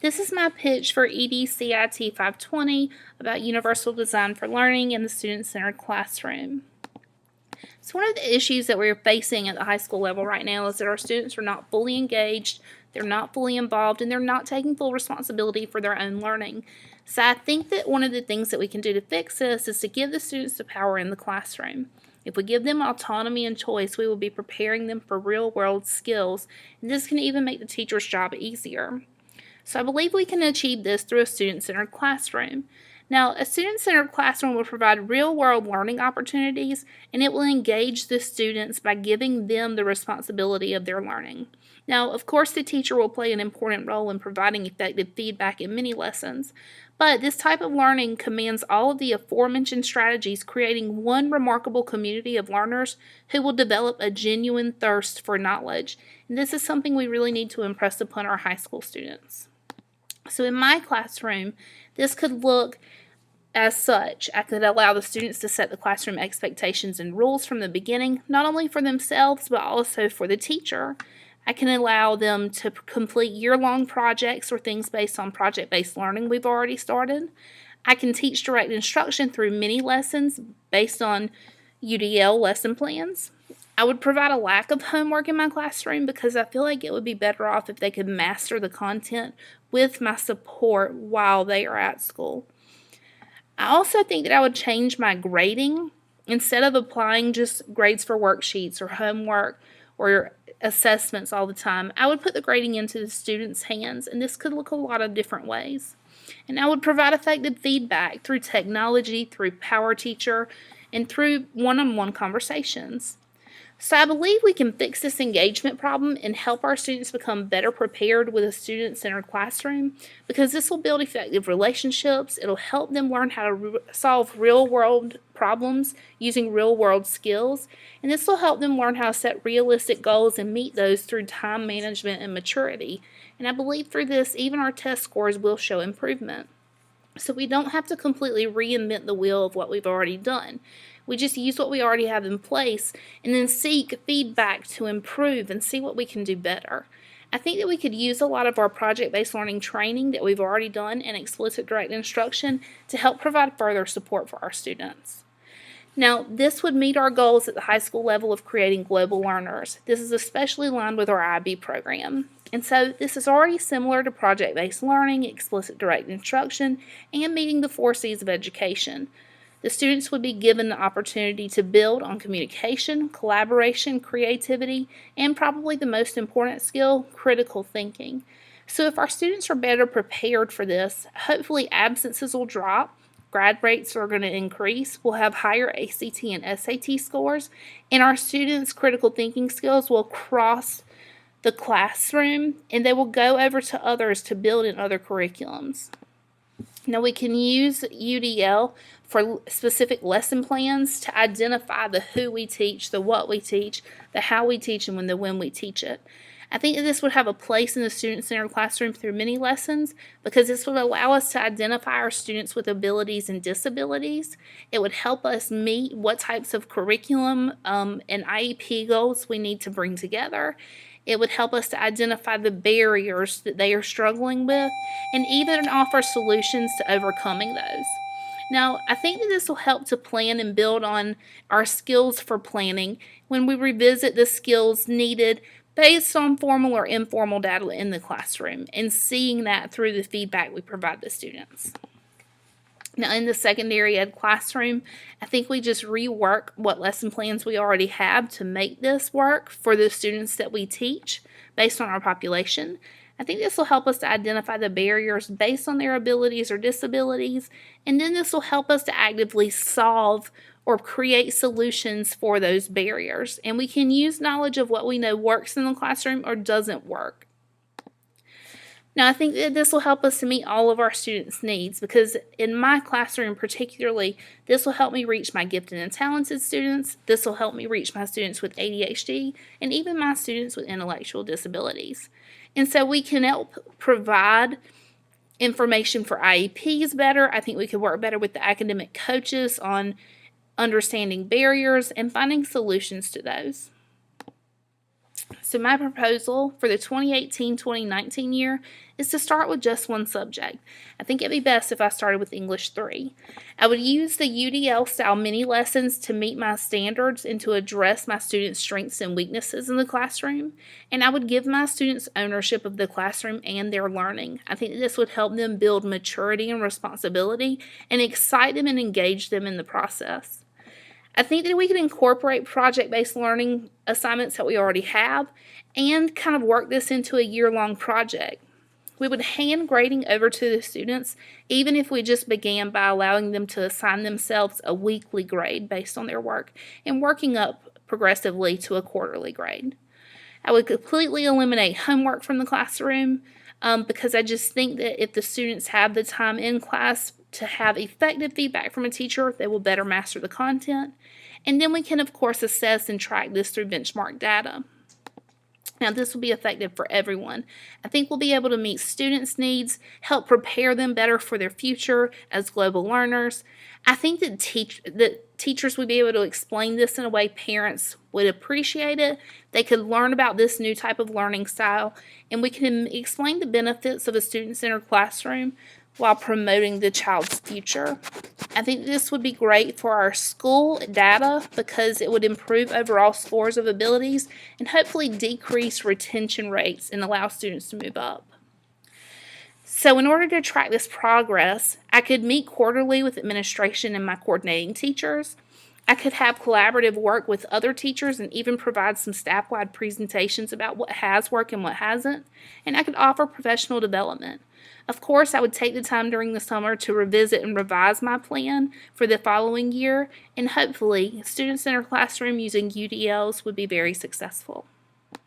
This is my pitch for EDCIT520 about universal design for learning in the student-centered classroom. So one of the issues that we're facing at the high school level right now is that our students are not fully engaged, they're not fully involved, and they're not taking full responsibility for their own learning. So I think that one of the things that we can do to fix this is to give the students the power in the classroom. If we give them autonomy and choice, we will be preparing them for real-world skills, and this can even make the teacher's job easier. So I believe we can achieve this through a student-centered classroom. Now, a student-centered classroom will provide real-world learning opportunities, and it will engage the students by giving them the responsibility of their learning. Now, of course, the teacher will play an important role in providing effective feedback in many lessons, but this type of learning commands all of the aforementioned strategies, creating one remarkable community of learners who will develop a genuine thirst for knowledge. And this is something we really need to impress upon our high school students. So in my classroom, this could look as such. I could allow the students to set the classroom expectations and rules from the beginning, not only for themselves, but also for the teacher. I can allow them to complete year-long projects or things based on project-based learning we've already started. I can teach direct instruction through mini lessons based on UDL lesson plans. I would provide a lack of homework in my classroom because I feel like it would be better off if they could master the content with my support while they are at school. I also think that I would change my grading. Instead of applying just grades for worksheets or homework or assessments all the time, I would put the grading into the students' hands, and this could look a lot of different ways. And I would provide effective feedback through technology, through Power Teacher, and through one-on-one conversations. So I believe we can fix this engagement problem and help our students become better prepared with a student-centered classroom, because this will build effective relationships. It'll help them learn how to solve real-world problems using real-world skills, and this will help them learn how to set realistic goals and meet those through time management and maturity. And I believe through this, even our test scores will show improvement. So we don't have to completely reinvent the wheel of what we've already done. We just use what we already have in place and then seek feedback to improve and see what we can do better. I think that we could use a lot of our project-based learning training that we've already done and explicit direct instruction to help provide further support for our students. Now, this would meet our goals at the high school level of creating global learners. This is especially aligned with our IB program. And so this is already similar to project-based learning, explicit direct instruction, and meeting the 4 C's of education. The students would be given the opportunity to build on communication, collaboration, creativity, and probably the most important skill, critical thinking. So if our students are better prepared for this, hopefully absences will drop, grad rates are going to increase, we'll have higher ACT and SAT scores, and our students' critical thinking skills will cross the classroom, and they will go over to others to build in other curriculums. Now we can use UDL for specific lesson plans to identify the who we teach, the what we teach, the how we teach, and the when we teach it. I think that this would have a place in the student-centered classroom through many lessons, because this would allow us to identify our students with abilities and disabilities. It would help us meet what types of curriculum and IEP goals we need to bring together. It would help us to identify the barriers that they are struggling with and even offer solutions to overcoming those. Now, I think that this will help to plan and build on our skills for planning when we revisit the skills needed based on formal or informal data in the classroom and seeing that through the feedback we provide the students. Now, in the secondary ed classroom, I think we just rework what lesson plans we already have to make this work for the students that we teach based on our population. I think this will help us to identify the barriers based on their abilities or disabilities, and then this will help us to actively solve or create solutions for those barriers. And we can use knowledge of what we know works in the classroom or doesn't work. Now, I think that this will help us to meet all of our students' needs, because in my classroom particularly, this will help me reach my gifted and talented students, this will help me reach my students with ADHD, and even my students with intellectual disabilities. And so we can help provide information for IEPs better. I think we could work better with the academic coaches on understanding barriers and finding solutions to those. So my proposal for the 2018-2019 year is to start with just one subject. I think it'd be best if I started with English 3. I would use the UDL style mini lessons to meet my standards and to address my students' strengths and weaknesses in the classroom. And I would give my students ownership of the classroom and their learning. I think this would help them build maturity and responsibility and excite them and engage them in the process. I think that we can incorporate project-based learning assignments that we already have and kind of work this into a year-long project. We would hand grading over to the students, even if we just began by allowing them to assign themselves a weekly grade based on their work and working up progressively to a quarterly grade. I would completely eliminate homework from the classroom because I just think that if the students have the time in class to have effective feedback from a teacher, they will better master the content. And then we can, of course, assess and track this through benchmark data. Now, this will be effective for everyone. I think we'll be able to meet students' needs, help prepare them better for their future as global learners. I think that teachers would be able to explain this in a way parents would appreciate it. They could learn about this new type of learning style, and we can explain the benefits of a student-centered classroom while promoting the child's future. I think this would be great for our school data because it would improve overall scores of abilities and hopefully decrease retention rates and allow students to move up. So in order to track this progress, I could meet quarterly with administration and my coordinating teachers. I could have collaborative work with other teachers and even provide some staff-wide presentations about what has worked and what hasn't. And I could offer professional development. Of course, I would take the time during the summer to revisit and revise my plan for the following year, and hopefully, student-centered classroom using UDLs would be very successful.